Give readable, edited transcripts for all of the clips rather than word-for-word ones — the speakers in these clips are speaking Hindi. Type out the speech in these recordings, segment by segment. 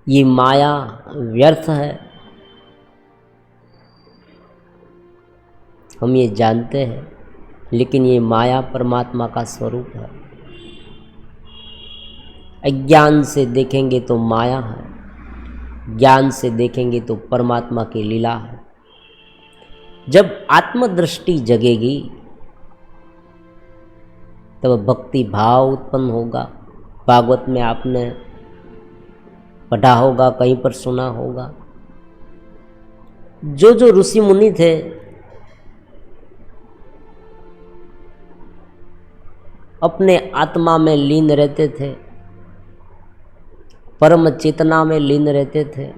ये माया व्यर्थ है, हम ये जानते हैं, लेकिन ये माया परमात्मा का स्वरूप है। अज्ञान से देखेंगे तो माया है, ज्ञान से देखेंगे तो परमात्मा की लीला है। जब आत्मदृष्टि जगेगी तब भक्ति भाव उत्पन्न होगा। भागवत में आपने पढ़ा होगा, कहीं पर सुना होगा, जो जो ऋषि मुनि थे अपने आत्मा में लीन रहते थे, परम चेतना में लीन रहते थे,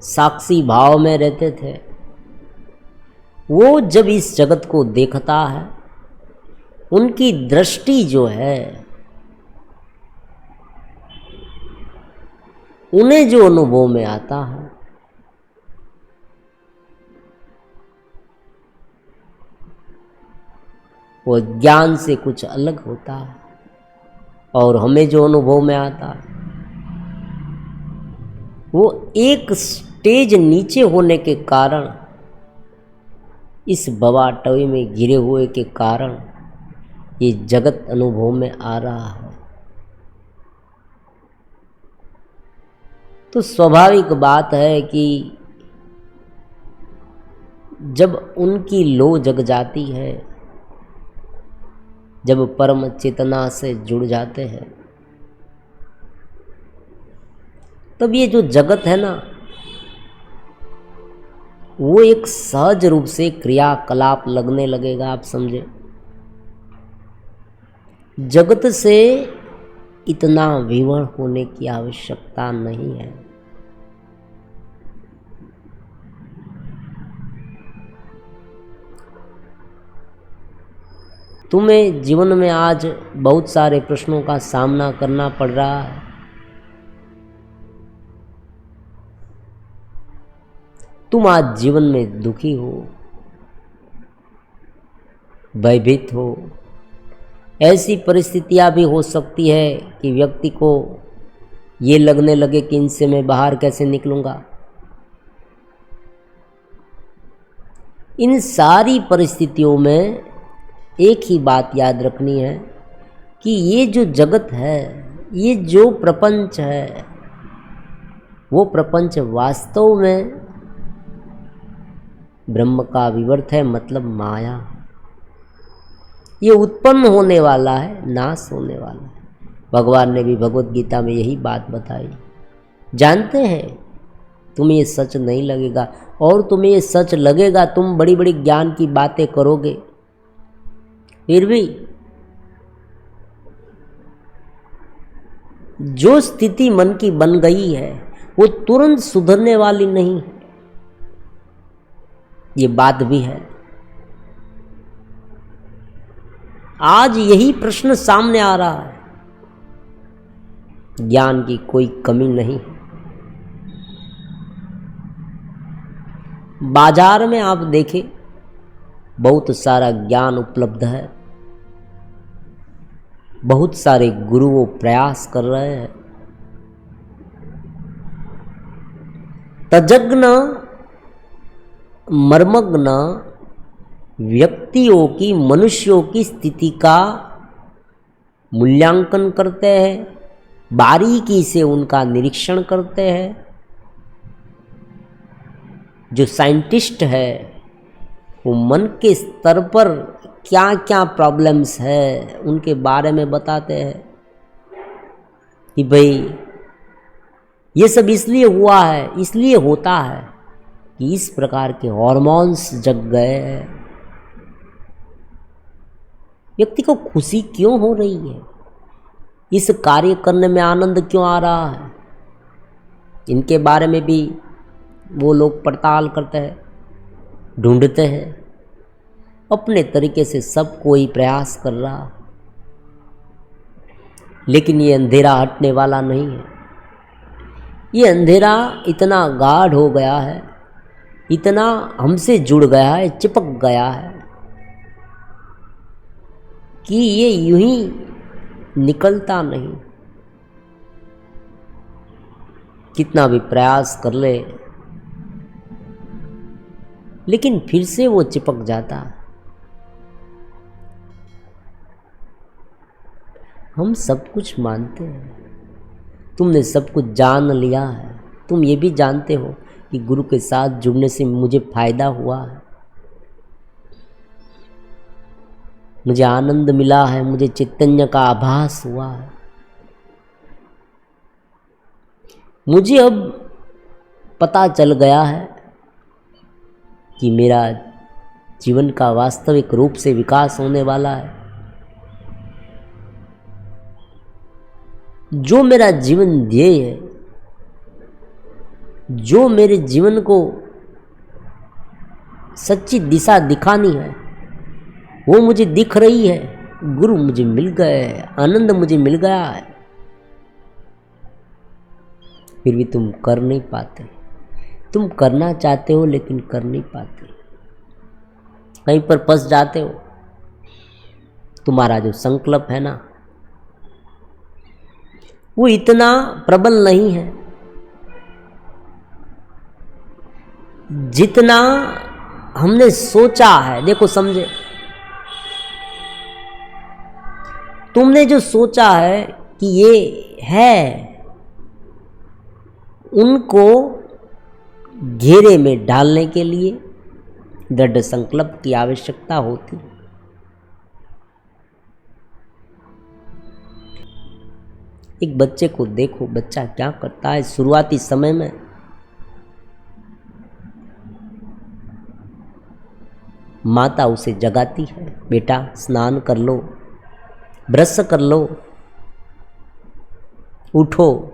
साक्षी भाव में रहते थे। वो जब इस जगत को देखता है, उनकी दृष्टि जो है, उन्हें जो अनुभव में आता है वो ज्ञान से कुछ अलग होता है, और हमें जो अनुभव में आता है वो एक स्टेज नीचे होने के कारण, इस भवाटवी में घिरे हुए के कारण ये जगत अनुभव में आ रहा है। तो स्वाभाविक बात है कि जब उनकी लो जग जाती है, जब परम चेतना से जुड़ जाते हैं, तब ये जो जगत है ना, वो एक सहज रूप से क्रियाकलाप लगने लगेगा। आप समझे, जगत से इतना विवश होने की आवश्यकता नहीं है। तुम्हें जीवन में आज बहुत सारे प्रश्नों का सामना करना पड़ रहा है। तुम आज जीवन में दुखी हो, भयभीत हो। ऐसी परिस्थितियां भी हो सकती है कि व्यक्ति को ये लगने लगे कि इनसे मैं बाहर कैसे निकलूंगा। इन सारी परिस्थितियों में एक ही बात याद रखनी है कि ये जो जगत है, ये जो प्रपंच है, वो प्रपंच वास्तव में ब्रह्म का विवर्त है, मतलब माया। ये उत्पन्न होने वाला है, नाश होने वाला है। भगवान ने भी भगवत गीता में यही बात बताई। जानते हैं तुम्हें ये सच नहीं लगेगा, और तुम्हें ये सच लगेगा, तुम बड़ी बड़ी ज्ञान की बातें करोगे, फिर भी जो स्थिति मन की बन गई है वो तुरंत सुधरने वाली नहीं है। ये बात भी है। आज यही प्रश्न सामने आ रहा है। ज्ञान की कोई कमी नहीं है। बाजार में आप देखें, बहुत सारा ज्ञान उपलब्ध है, बहुत सारे गुरु प्रयास कर रहे हैं। तज्ज्ञ मर्मज्ञ व्यक्तियों की, मनुष्यों की स्थिति का मूल्यांकन करते हैं, बारीकी से उनका निरीक्षण करते हैं। जो साइंटिस्ट है वो मन के स्तर पर क्या क्या प्रॉब्लम्स है उनके बारे में बताते हैं कि भाई ये सब इसलिए हुआ है, इसलिए होता है कि इस प्रकार के हार्मोन्स जग गए हैं। व्यक्ति को खुशी क्यों हो रही है, इस कार्य करने में आनंद क्यों आ रहा है, इनके बारे में भी वो लोग पड़ताल करते हैं, ढूंढते हैं। अपने तरीके से सब कोई प्रयास कर रहा, लेकिन ये अंधेरा हटने वाला नहीं है। ये अंधेरा इतना गाढ़ हो गया है, इतना हमसे जुड़ गया है, चिपक गया है कि ये यूं ही निकलता नहीं। कितना भी प्रयास कर ले, लेकिन फिर से वो चिपक जाता है। हम सब कुछ मानते हैं, तुमने सब कुछ जान लिया है, तुम ये भी जानते हो कि गुरु के साथ जुड़ने से मुझे फायदा हुआ है, मुझे आनंद मिला है, मुझे चैतन्य का आभास हुआ है। मुझे अब पता चल गया है कि मेरा जीवन का वास्तविक रूप से विकास होने वाला है। जो मेरा जीवन ध्येय है, जो मेरे जीवन को सच्ची दिशा दिखानी है, वो मुझे दिख रही है। गुरु मुझे मिल गए, आनंद मुझे मिल गया है, फिर भी तुम कर नहीं पाते। तुम करना चाहते हो लेकिन कर नहीं पाते, कहीं पर फंस जाते हो। तुम्हारा जो संकल्प है ना, वो इतना प्रबल नहीं है जितना हमने सोचा है। देखो समझे, तुमने जो सोचा है कि ये है, उनको घेरे में डालने के लिए दृढ़ संकल्प की आवश्यकता होती है। एक बच्चे को देखो, बच्चा क्या करता है शुरुआती समय में। माता उसे जगाती है, बेटा स्नान कर लो, ब्रश कर लो, उठो।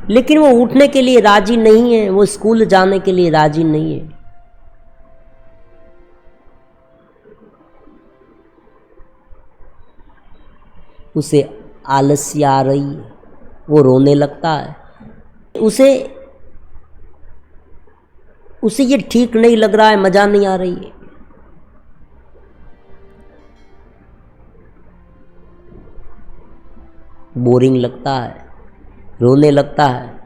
लेकिन वो उठने के लिए राजी नहीं है, वो स्कूल जाने के लिए राजी नहीं है। उसे आलस्य आ रही है, वो रोने लगता है। उसे ये ठीक नहीं लग रहा है, मजा नहीं आ रही है। बोरिंग लगता है, रोने लगता है।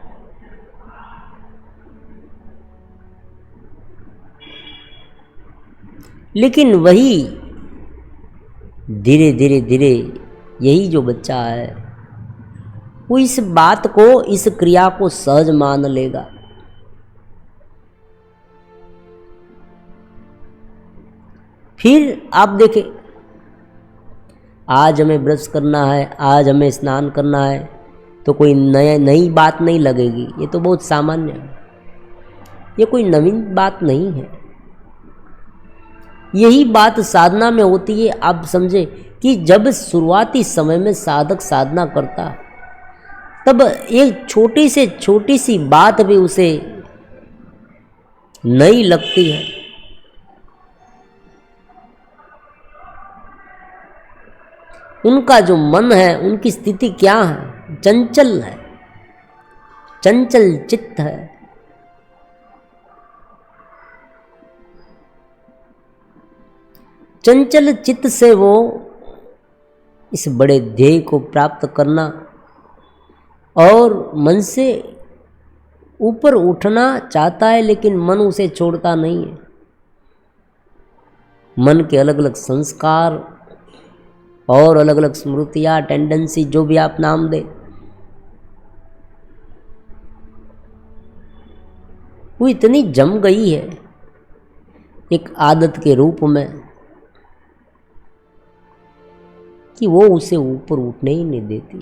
लेकिन वही धीरे धीरे धीरे यही जो बच्चा है, वो इस बात को, इस क्रिया को सहज मान लेगा। फिर आप देखें, आज हमें ब्रश करना है, आज हमें स्नान करना है, तो कोई नई बात नहीं लगेगी। ये तो बहुत सामान्य है, ये कोई नवीन बात नहीं है। यही बात साधना में होती है। आप समझे कि जब शुरुआती समय में साधक साधना करता, तब एक छोटी से छोटी सी बात भी उसे नई लगती है। उनका जो मन है, उनकी स्थिति क्या है? चंचल है, चंचल चित्त है। चंचल चित्त से वो इस बड़े ध्येय को प्राप्त करना और मन से ऊपर उठना चाहता है, लेकिन मन उसे छोड़ता नहीं है। मन के अलग अलग संस्कार और अलग अलग स्मृतियाँ, टेंडेंसी, जो भी आप नाम दे, वो इतनी जम गई है एक आदत के रूप में कि वो उसे ऊपर उठने ही नहीं देती।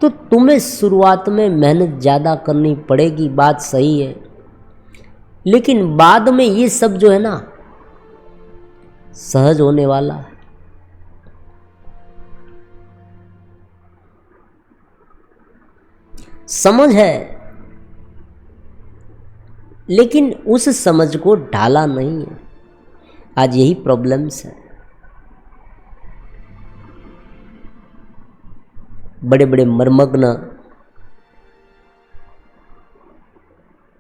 तो तुम्हें शुरुआत में मेहनत ज़्यादा करनी पड़ेगी, बात सही है, लेकिन बाद में ये सब जो है ना, सहज होने वाला है। समझ है, लेकिन उस समझ को ढाला नहीं है। आज यही प्रॉब्लम्स है। बड़े बड़े मर्मग्न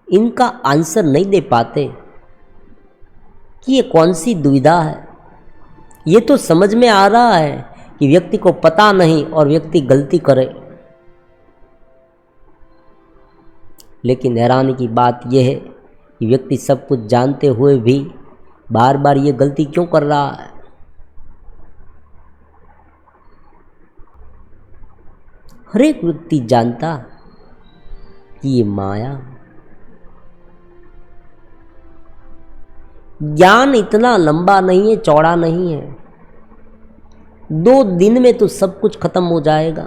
इनका आंसर नहीं दे पाते कि ये कौन सी दुविधा है। ये तो समझ में आ रहा है कि व्यक्ति को पता नहीं और व्यक्ति गलती करे, लेकिन हैरानी की बात यह है कि व्यक्ति सब कुछ जानते हुए भी बार बार ये गलती क्यों कर रहा है। हर एक व्यक्ति जानता कि ये माया, ज्ञान इतना लंबा नहीं है, चौड़ा नहीं है। 2 दिन में तो सब कुछ खत्म हो जाएगा।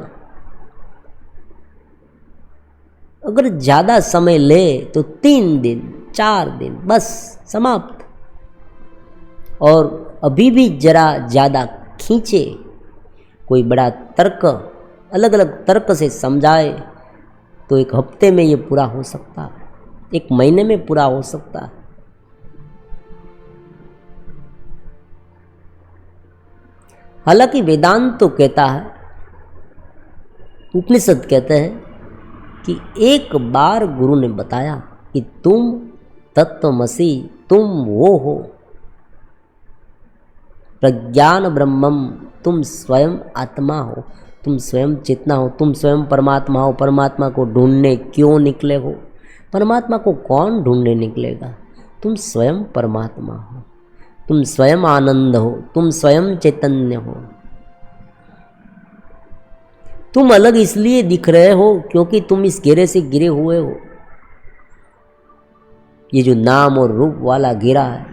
अगर ज्यादा समय ले तो 3 दिन 4 दिन बस समाप्त। और अभी भी जरा ज्यादा खींचे, कोई बड़ा तर्क, अलग अलग तर्क से समझाए तो 1 हफ्ते में ये पूरा हो सकता है, 1 महीने में पूरा हो सकता है। हालांकि वेदांत तो कहता है, उपनिषद कहते हैं कि एक बार गुरु ने बताया कि तुम तत्वमसि, तुम वो हो, प्रज्ञान ब्रह्मम, तुम स्वयं आत्मा हो, तुम स्वयं चेतना हो, तुम स्वयं परमात्मा हो। परमात्मा को ढूंढने क्यों निकले हो? परमात्मा को कौन ढूंढने निकलेगा? तुम स्वयं परमात्मा हो, तुम स्वयं आनंद हो, तुम स्वयं चैतन्य हो। तुम अलग इसलिए दिख रहे हो क्योंकि तुम इस घेरे से गिरे हुए हो। ये जो नाम और रूप वाला घेरा है,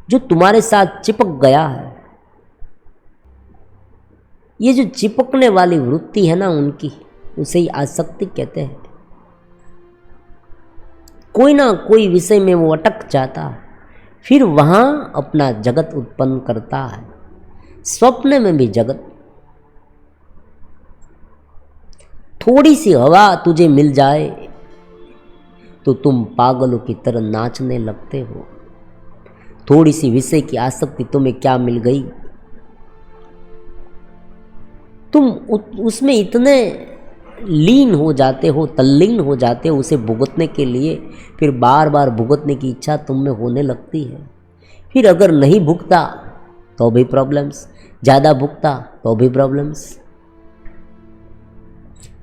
जो तुम्हारे साथ चिपक गया है, ये जो चिपकने वाली वृत्ति है ना उनकी, उसे ही आसक्ति कहते हैं। कोई ना कोई विषय में वो अटक जाता है, फिर वहां अपना जगत उत्पन्न करता है। स्वप्न में भी जगत। थोड़ी सी हवा तुझे मिल जाए तो तुम पागलों की तरह नाचने लगते हो। थोड़ी सी विषय की आसक्ति तुम्हें क्या मिल गई, तुम उसमें इतने लीन हो जाते हो, तल्लीन हो जाते हो उसे भुगतने के लिए। फिर बार बार भुगतने की इच्छा तुम में होने लगती है। फिर अगर नहीं भुगता तो भी प्रॉब्लम्स, ज़्यादा भुगता तो भी प्रॉब्लम्स।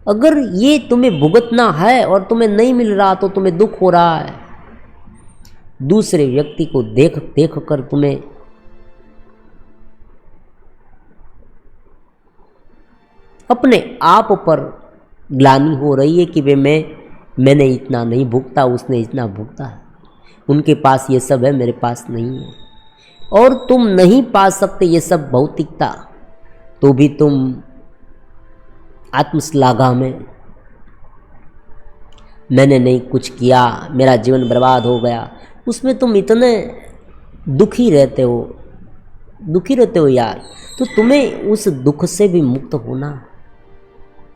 अगर ये तुम्हें भुगतना है और तुम्हें नहीं मिल रहा तो तुम्हें दुख हो रहा है। दूसरे व्यक्ति को देख देख कर तुम्हें अपने आप पर ग्लानि हो रही है कि वे मैंने इतना नहीं भुगता, उसने इतना भुगता है, उनके पास ये सब है, मेरे पास नहीं है। और तुम नहीं पा सकते ये सब भौतिकता, तो भी तुम आत्मश्लाघा में, मैंने नहीं कुछ किया, मेरा जीवन बर्बाद हो गया, उसमें तुम इतने दुखी रहते हो यार। तो तुम्हें उस दुख से भी मुक्त होना,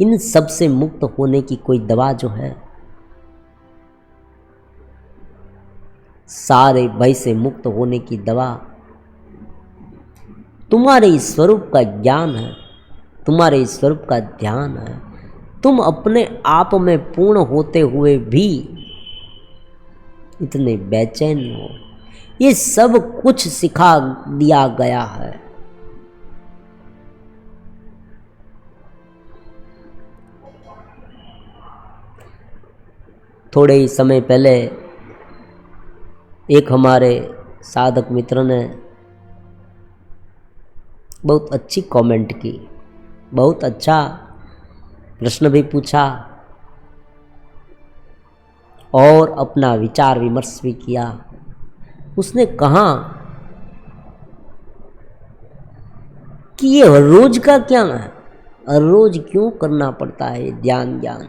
इन सब से मुक्त होने की कोई दवा जो है, सारे भय से मुक्त होने की दवा तुम्हारे स्वरूप का ज्ञान है, तुम्हारे स्वरूप का ध्यान है। तुम अपने आप में पूर्ण होते हुए भी इतने बेचैन हो, ये सब कुछ सिखा दिया गया है। थोड़े ही समय पहले एक हमारे साधक मित्र ने बहुत अच्छी कमेंट की, बहुत अच्छा प्रश्न भी पूछा और अपना विचार विमर्श भी किया। उसने कहा कि ये हर रोज का क्या है, हर रोज क्यों करना पड़ता है ध्यान ज्ञान।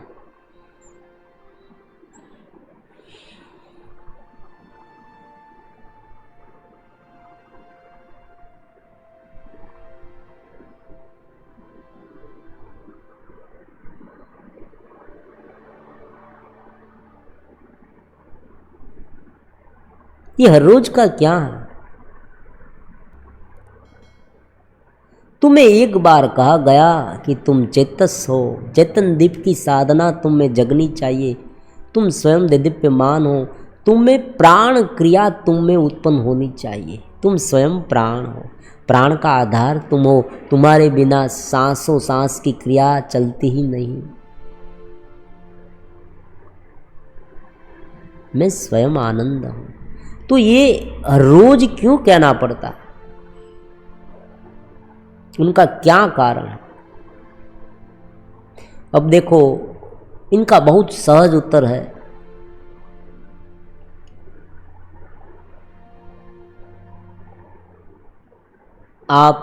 ये हर रोज का क्या है? तुम्हें एक बार कहा गया कि तुम चेतस हो, चेतन दीप की साधना तुम में जगनी चाहिए, तुम स्वयं दिव्यमान हो, तुम में प्राण क्रिया तुम में उत्पन्न होनी चाहिए। तुम स्वयं प्राण हो, प्राण का आधार तुम हो। तुम्हारे बिना सांसों सांस की क्रिया चलती ही नहीं। मैं स्वयं आनंद हूं। तो ये रोज क्यों कहना पड़ता, उनका क्या कारण है? अब देखो, इनका बहुत सहज उत्तर है। आप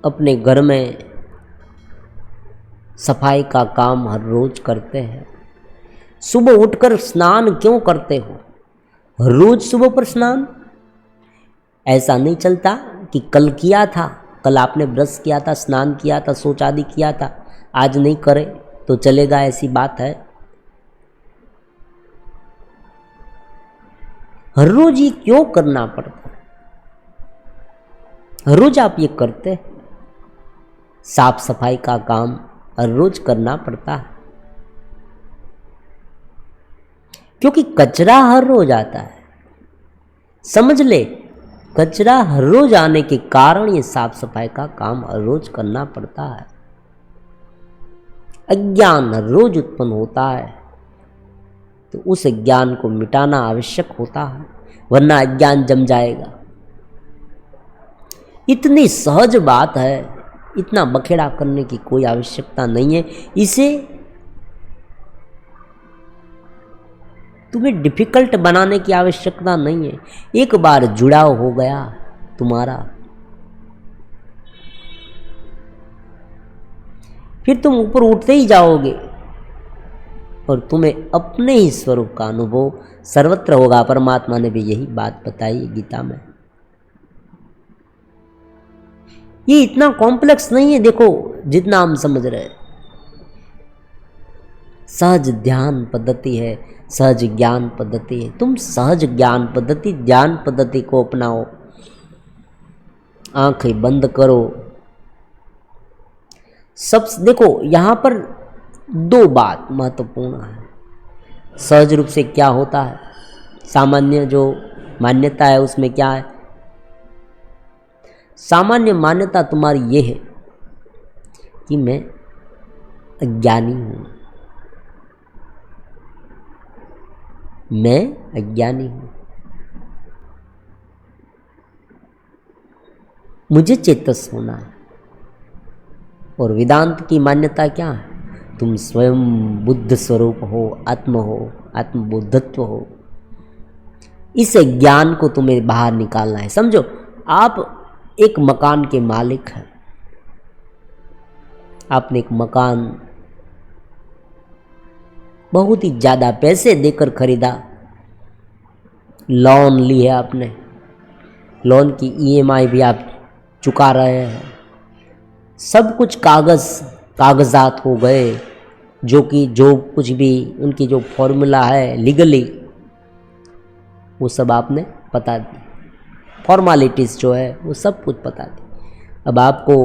अपने घर में सफाई का काम हर रोज करते हैं। सुबह उठकर स्नान क्यों करते हो? हर रोज सुबह पर स्नान। ऐसा नहीं चलता कि कल किया था, कल आपने ब्रश किया था, स्नान किया था, शौच आदि किया था, आज नहीं करे तो चलेगा, ऐसी बात है? हर रोज ये क्यों करना पड़ता है? हर रोज आप ये करते हैं। साफ सफाई का काम हर रोज करना पड़ता है, क्योंकि कचरा हर रोज आता है। समझ ले, कचरा हर रोज आने के कारण ये साफ सफाई का काम हर रोज करना पड़ता है। अज्ञान हर रोज उत्पन्न होता है, तो उस अज्ञान को मिटाना आवश्यक होता है, वरना अज्ञान जम जाएगा। इतनी सहज बात है, इतना बखेड़ा करने की कोई आवश्यकता नहीं है। इसे तुम्हें डिफिकल्ट बनाने की आवश्यकता नहीं है। एक बार जुड़ाव हो गया तुम्हारा, फिर तुम ऊपर उठते ही जाओगे और तुम्हें अपने ही स्वरूप का अनुभव सर्वत्र होगा। परमात्मा ने भी यही बात बताई गीता में। ये इतना कॉम्प्लेक्स नहीं है, देखो जितना हम समझ रहे हैं। सहज ध्यान पद्धति है, सहज ज्ञान पद्धति है। तुम सहज ज्ञान पद्धति, ध्यान पद्धति को अपनाओ। आंखें बंद करो। सब देखो, यहां पर दो बात महत्वपूर्ण है। सहज रूप से क्या होता है, सामान्य जो मान्यता है उसमें क्या है? सामान्य मान्यता तुम्हारी ये है कि मैं अज्ञानी हूं, मैं अज्ञानी हूं, मुझे चेतस होना है। और वेदांत की मान्यता क्या है? तुम स्वयं बुद्ध स्वरूप हो, आत्म हो, आत्मबुद्धत्व हो। इस ज्ञान को तुम्हें बाहर निकालना है। समझो, आप एक मकान के मालिक हैं। आपने एक मकान बहुत ही ज्यादा पैसे देकर खरीदा, लोन ली है आपने, लोन की ईएमआई भी आप चुका रहे हैं, सब कुछ कागजात हो गए, जो कि जो कुछ भी उनकी जो फॉर्मूला है लीगली, वो सब आपने बता दी। फॉर्मेलिटीज़ जो है वो सब कुछ बता दी। अब आपको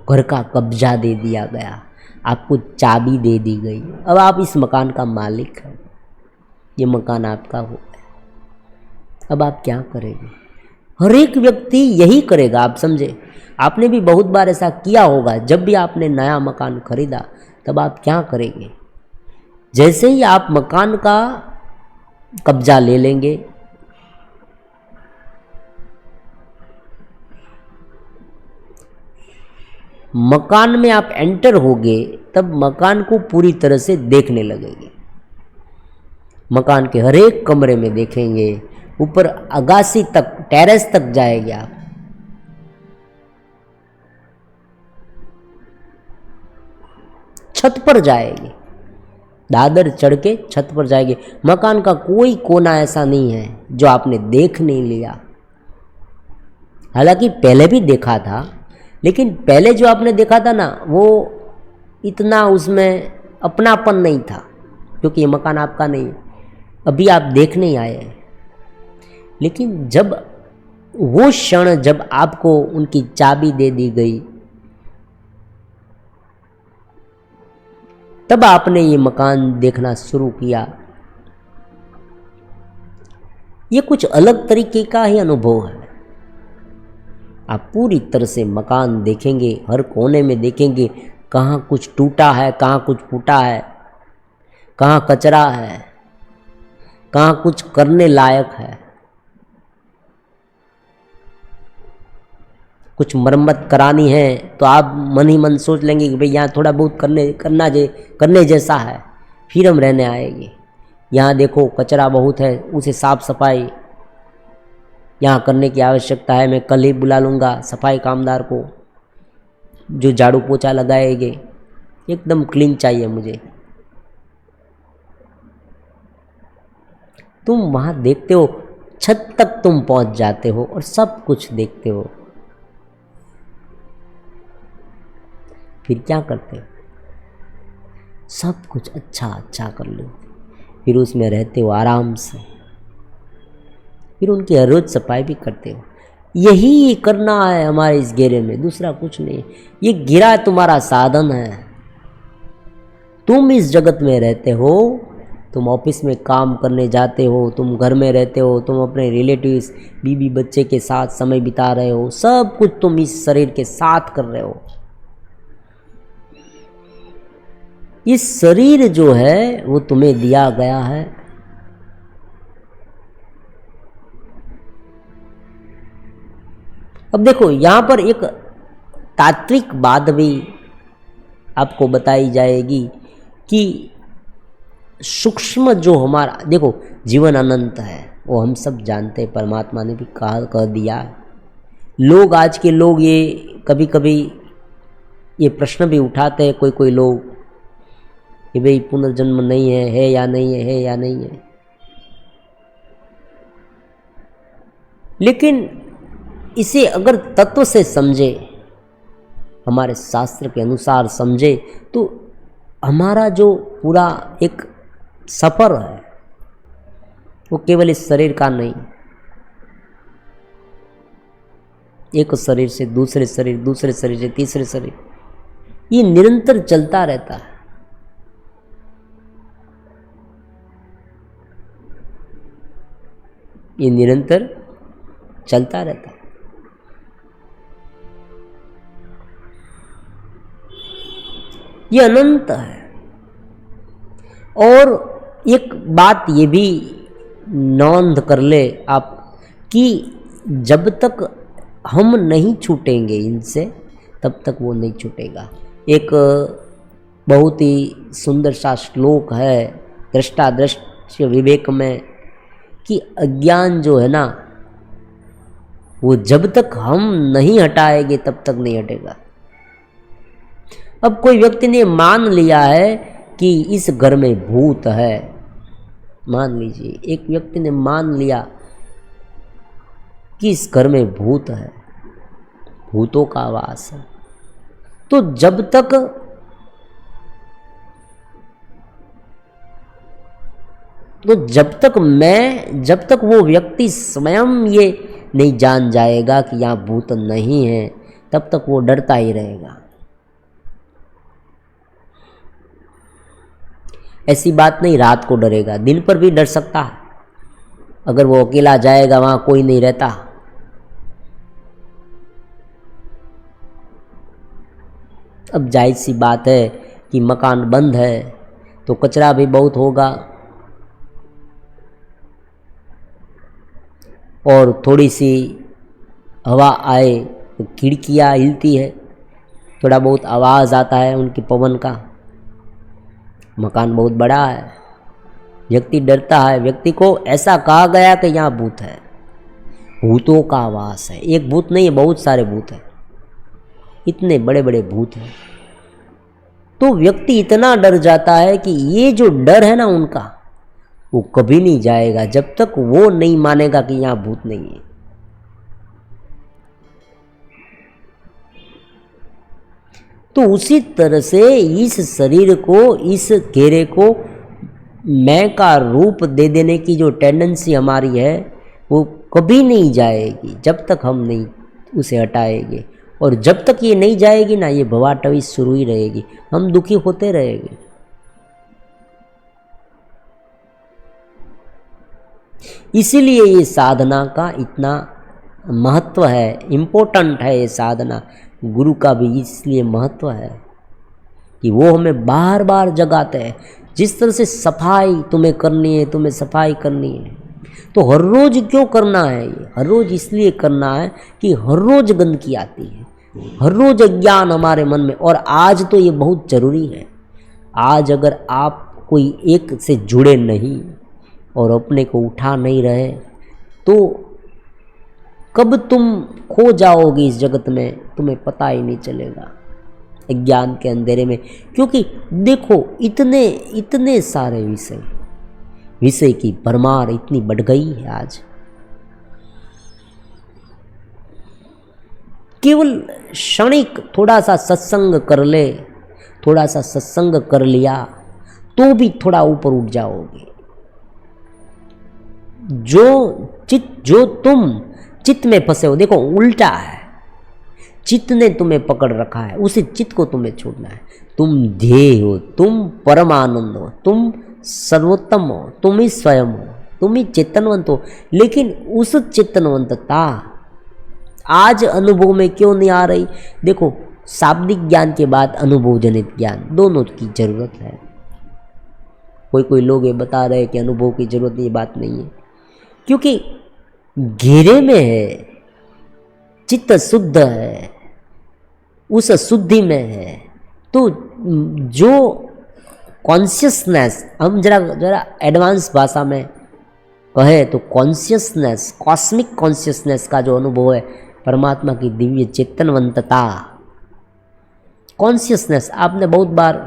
घर का कब्जा दे दिया गया, आपको चाबी दे दी गई। अब आप इस मकान का मालिक हैं, ये मकान आपका हो गया। अब आप क्या करेंगे? हर एक व्यक्ति यही करेगा, आप समझे। आपने भी बहुत बार ऐसा किया होगा। जब भी आपने नया मकान खरीदा तब आप क्या करेंगे? जैसे ही आप मकान का कब्जा ले लेंगे, मकान में आप एंटर होगे, तब मकान को पूरी तरह से देखने लगेंगे। मकान के हर एक कमरे में देखेंगे, ऊपर अगासी तक, टेरेस तक जाएंगे आप। छत पर जाएंगे, दादर चढ़ के छत पर जाएंगे। मकान का कोई कोना ऐसा नहीं है जो आपने देख नहीं लिया। हालांकि पहले भी देखा था, लेकिन पहले जो आपने देखा था ना, वो इतना उसमें अपनापन नहीं था, क्योंकि ये मकान आपका नहीं है। अभी आप देखने ही आए हैं। लेकिन जब वो क्षण जब आपको उनकी चाबी दे दी गई, तब आपने ये मकान देखना शुरू किया। ये कुछ अलग तरीके का ही अनुभव है। आप पूरी तरह से मकान देखेंगे, हर कोने में देखेंगे, कहाँ कुछ टूटा है, कहाँ कुछ फूटा है, कहाँ कचरा है, कहाँ कुछ करने लायक है। कुछ मरम्मत करानी है तो आप मन ही मन सोच लेंगे कि भाई यहाँ थोड़ा बहुत करने जैसा है, फिर हम रहने आएंगे। यहाँ देखो कचरा बहुत है, उसे साफ सफाई यहाँ करने की आवश्यकता है, मैं कल ही बुला लूँगा सफाई कामदार को जो झाड़ू पोछा लगाएंगे, एकदम क्लीन चाहिए मुझे। तुम वहाँ देखते हो, छत तक तुम पहुँच जाते हो और सब कुछ देखते हो, फिर क्या करते हो? सब कुछ अच्छा अच्छा कर लो, फिर उसमें रहते हो आराम से, फिर उनकी हर रोज सफाई भी करते हो। यही करना है हमारे इस घेरे में, दूसरा कुछ नहीं। ये घेरा तुम्हारा साधन है। तुम इस जगत में रहते हो, तुम ऑफिस में काम करने जाते हो, तुम घर में रहते हो, तुम अपने रिलेटिव्स बीवी बच्चे के साथ समय बिता रहे हो, सब कुछ तुम इस शरीर के साथ कर रहे हो। ये शरीर जो है वो तुम्हें दिया गया है। अब देखो यहाँ पर एक तात्विक बात भी आपको बताई जाएगी कि सूक्ष्म जो हमारा, देखो जीवन अनंत है, वो हम सब जानते हैं, परमात्मा ने भी कह दिया। लोग, आज के लोग ये कभी कभी ये प्रश्न भी उठाते हैं, कोई लोग, कि भाई पुनर्जन्म नहीं है या नहीं है या नहीं है। लेकिन इसे अगर तत्व से समझे, हमारे शास्त्र के अनुसार समझे, तो हमारा जो पूरा एक सफर है वो केवल इस शरीर का नहीं, एक शरीर से दूसरे शरीर, दूसरे शरीर से तीसरे शरीर, ये निरंतर चलता रहता है। ये निरंतर चलता रहता है। ये अनंत है। और एक बात ये भी नोंद कर ले आप कि जब तक हम नहीं छूटेंगे इनसे, तब तक वो नहीं छूटेगा। एक बहुत ही सुंदर सा श्लोक है दृष्टादृश्य विवेक में, कि अज्ञान जो है ना, वो जब तक हम नहीं हटाएंगे तब तक नहीं हटेगा। अब कोई व्यक्ति ने मान लिया है कि इस घर में भूत है, मान लीजिए एक व्यक्ति ने मान लिया कि इस घर में भूत है, भूतों का वास है, तो जब तक वो व्यक्ति स्वयं ये नहीं जान जाएगा कि यहाँ भूत नहीं है, तब तक वो डरता ही रहेगा। ऐसी बात नहीं रात को डरेगा, दिन पर भी डर सकता है। अगर वो अकेला जाएगा, वहाँ कोई नहीं रहता, अब जायज़ सी बात है कि मकान बंद है तो कचरा भी बहुत होगा, और थोड़ी सी हवा आए तो खिड़कियाँ हिलती है, थोड़ा बहुत आवाज़ आता है उनकी पवन का। मकान बहुत बड़ा है, व्यक्ति डरता है। व्यक्ति को ऐसा कहा गया कि यहाँ भूत है, भूतों का वास है। एक भूत नहीं है, बहुत सारे भूत हैं, इतने बड़े बड़े भूत हैं। तो व्यक्ति इतना डर जाता है कि ये जो डर है ना उनका, वो कभी नहीं जाएगा जब तक वो नहीं मानेगा कि यहाँ भूत नहीं है। तो उसी तरह से इस शरीर को, इस घेरे को मैं का रूप दे देने की जो टेंडेंसी हमारी है, वो कभी नहीं जाएगी जब तक हम नहीं उसे हटाएंगे। और जब तक ये नहीं जाएगी ना, ये भवाटवी शुरू ही रहेगी, हम दुखी होते रहेंगे। इसीलिए ये साधना का इतना महत्व है, इम्पोर्टेंट है ये साधना। गुरु का भी इसलिए महत्व है कि वो हमें बार बार जगाते हैं। जिस तरह से सफाई तुम्हें करनी है, तुम्हें सफाई करनी है, तो हर रोज क्यों करना है? ये हर रोज इसलिए करना है कि हर रोज गंदगी आती है, हर रोज अज्ञान हमारे मन में। और आज तो ये बहुत जरूरी है। आज अगर आप कोई एक से जुड़े नहीं और अपने को उठा नहीं रहे, तो कब तुम खो जाओगे इस जगत में, तुम्हें पता ही नहीं चलेगा, अज्ञान के अंधेरे में। क्योंकि देखो, इतने इतने सारे विषय की भरमार इतनी बढ़ गई है आज। केवल क्षणिक थोड़ा सा सत्संग कर ले, थोड़ा सा सत्संग कर लिया तो भी थोड़ा ऊपर उठ जाओगे। जो तुम चित्त में फंसे हो, देखो उल्टा है, चित्त ने तुम्हें पकड़ रखा है, उसी चित्त को तुम्हें छोड़ना है। तुम ध्येय हो, तुम परमानंद हो, तुम सर्वोत्तम हो, तुम ही स्वयं हो, तुम ही चेतनवंत हो। लेकिन उस चेतनवंतता आज अनुभव में क्यों नहीं आ रही? देखो, शाब्दिक ज्ञान के बाद अनुभव जनित ज्ञान, दोनों की जरूरत है। कोई लोग ये बता रहे हैं कि अनुभव की जरूरत नहीं, ये बात नहीं है। क्योंकि घेरे में है, चित्त शुद्ध है, उस शुद्धि में है। तो जो कॉन्शियसनेस, हम जरा एडवांस भाषा में कहे तो कॉन्शियसनेस, कॉस्मिक कॉन्शियसनेस का जो अनुभव है, परमात्मा की दिव्य चेतनवंतता, कॉन्शियसनेस। आपने बहुत बार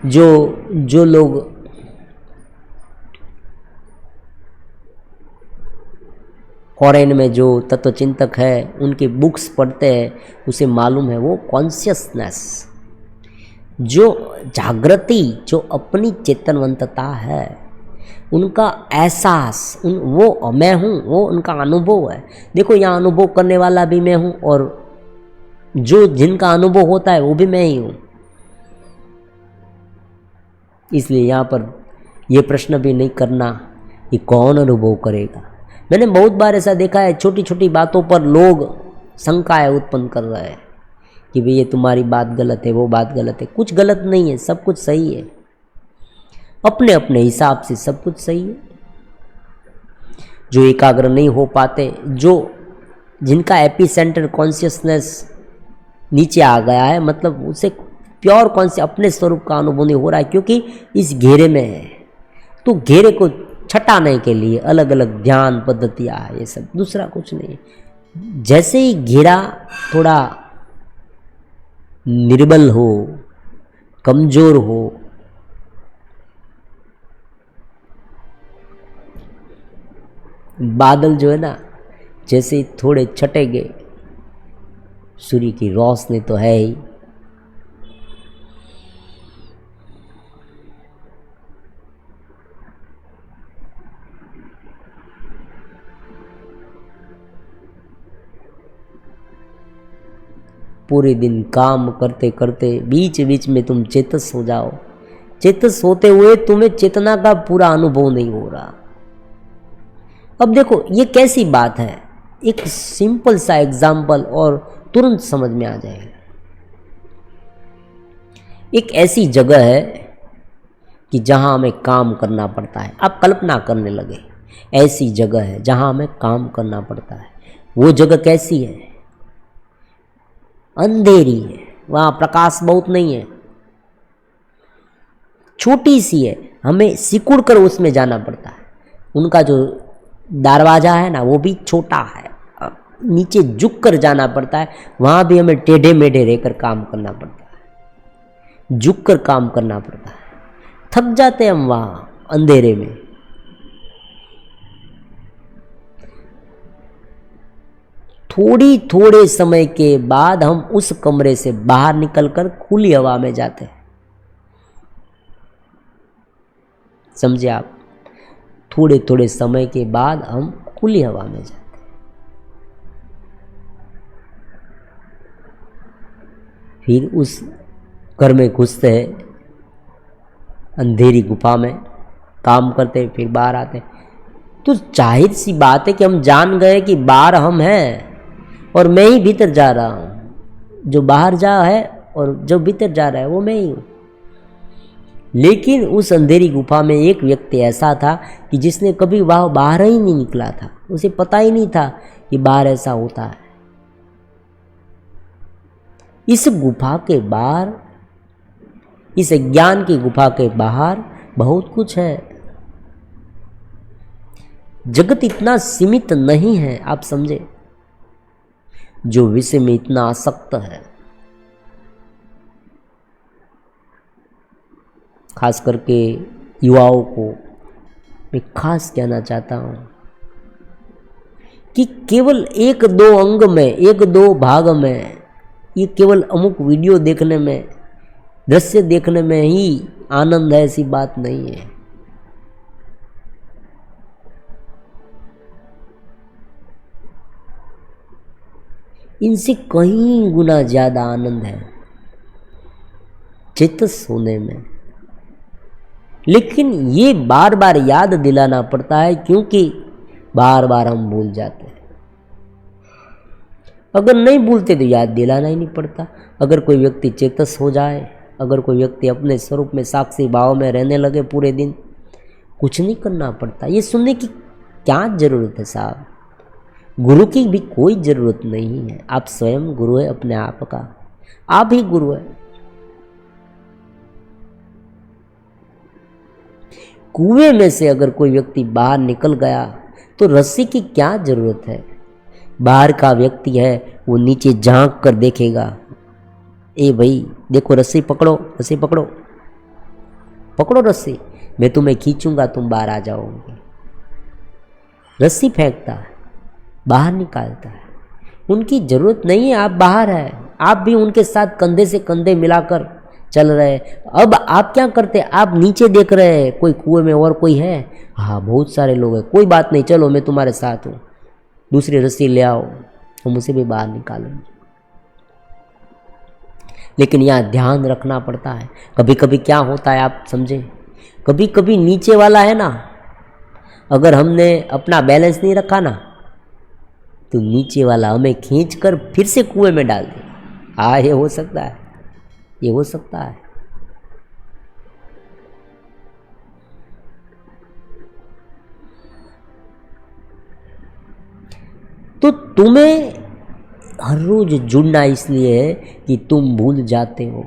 जो लोग फॉरेन में जो तत्वचिंतक है उनकी बुक्स पढ़ते हैं, उसे मालूम है वो कॉन्शियसनेस, जो जागृति, जो अपनी चेतनवंतता है, उनका एहसास, वो मैं हूँ, वो उनका अनुभव है। देखो, यहाँ अनुभव करने वाला भी मैं हूँ और जो जिनका अनुभव होता है वो भी मैं ही हूँ। इसलिए यहाँ पर ये प्रश्न भी नहीं करना कि कौन अनुभव करेगा। मैंने बहुत बार ऐसा देखा है, छोटी छोटी बातों पर लोग शंकाएं उत्पन्न कर रहे हैं कि भाई ये तुम्हारी बात गलत है, वो बात गलत है। कुछ गलत नहीं है, सब कुछ सही है, अपने अपने हिसाब से सब कुछ सही है। जो एकाग्र नहीं हो पाते, जिनका एपिसेंटर कॉन्शियसनेस नीचे आ गया है, मतलब उसे प्योर कॉन्शियस अपने स्वरूप का अनुभव नहीं हो रहा है, क्योंकि इस घेरे में है। तो घेरे को छटाने के लिए अलग अलग ध्यान पद्धतियाँ है, ये सब, दूसरा कुछ नहीं। जैसे ही घेरा थोड़ा निर्बल हो, कमजोर हो, बादल जो है ना, जैसे ही थोड़े छटेंगे, सूर्य की रोशनी तो है ही, पूरे दिन काम करते करते बीच बीच में तुम चेतस हो जाओ। चेतस होते हुए तुम्हें चेतना का पूरा अनुभव नहीं हो रहा। अब देखो, ये कैसी बात है, एक सिंपल सा एग्जाम्पल और तुरंत समझ में आ जाएगा। एक ऐसी जगह है कि जहां हमें काम करना पड़ता है। आप कल्पना करने लगे, ऐसी जगह है जहां हमें काम करना पड़ता है। वो जगह कैसी है? अंधेरी है, वहाँ प्रकाश बहुत नहीं है, छोटी सी है, हमें सिकुड़ कर उसमें जाना पड़ता है। उनका जो दरवाजा है ना, वो भी छोटा है, नीचे झुक कर जाना पड़ता है। वहाँ भी हमें टेढ़े मेढ़े रहकर काम करना पड़ता है, झुक कर काम करना पड़ता है। थक जाते हम वहाँ अंधेरे में। थोड़े समय के बाद हम उस कमरे से बाहर निकलकर खुली हवा में जाते हैं। समझे आप? थोड़े समय के बाद हम खुली हवा में जाते हैं। फिर उस घर में घुसते हैं, अंधेरी गुफा में काम करते हैं, फिर बाहर आते हैं। तो जाहिर सी बात है कि हम जान गए कि बाहर हम हैं और मैं ही भीतर जा रहा हूं। जो बाहर जा है और जो भीतर जा रहा है वो मैं ही हूं। लेकिन उस अंधेरी गुफा में एक व्यक्ति ऐसा था कि जिसने कभी वह बाहर ही नहीं निकला था, उसे पता ही नहीं था कि बाहर ऐसा होता है। इस गुफा के बाहर, इस ज्ञान की गुफा के बाहर बहुत कुछ है। जगत इतना सीमित नहीं है, आप समझे, जो विषय में इतना आसक्त है। खास करके युवाओं को मैं खास कहना चाहता हूं कि केवल एक दो अंग में, एक दो भाग में, ये केवल अमुक वीडियो देखने में, दृश्य देखने में ही आनंद है, ऐसी बात नहीं है। इनसे कहीं गुना ज्यादा आनंद है चेतस होने में। लेकिन ये बार बार याद दिलाना पड़ता है, क्योंकि बार बार हम भूल जाते हैं। अगर नहीं भूलते तो याद दिलाना ही नहीं पड़ता। अगर कोई व्यक्ति चेतस हो जाए, अगर कोई व्यक्ति अपने स्वरूप में साक्षी भाव में रहने लगे पूरे दिन, कुछ नहीं करना पड़ता। ये सुनने की क्या जरूरत है साहब? गुरु की भी कोई जरूरत नहीं है। आप स्वयं गुरु है अपने आप का, आप ही गुरु है। कुएं में से अगर कोई व्यक्ति बाहर निकल गया तो रस्सी की क्या जरूरत है? बाहर का व्यक्ति है वो नीचे झांक कर देखेगा, ए भाई देखो रस्सी पकड़ो, रस्सी पकड़ो, पकड़ो रस्सी, मैं तुम्हें खींचूंगा, तुम बाहर आ जाओगे। रस्सी फेंकता है, बाहर निकालता है। उनकी जरूरत नहीं है, आप बाहर है, आप भी उनके साथ कंधे से कंधे मिलाकर चल रहे। अब आप क्या करते? आप नीचे देख रहे हैं, कोई कुएं में और कोई है? हाँ बहुत सारे लोग हैं, कोई बात नहीं, चलो मैं तुम्हारे साथ हूँ, दूसरी रस्सी ले आओ, हम उसे भी बाहर निकालेंगे। लेकिन यहाँ ध्यान रखना पड़ता है। कभी कभी क्या होता है आप समझे, कभी कभी नीचे वाला है ना, अगर हमने अपना बैलेंस नहीं रखा ना, तो नीचे वाला हमें खींचकर फिर से कुएं में डाल दे। हाँ ये हो सकता है, ये हो सकता है। तो तुम्हें हर रोज जुड़ना इसलिए है कि तुम भूल जाते हो,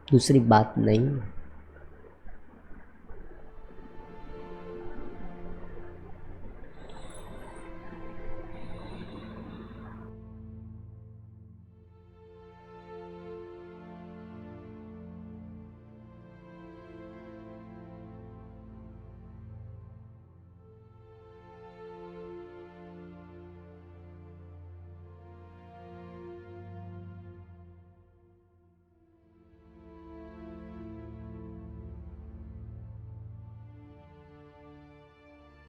दूसरी बात नहीं है।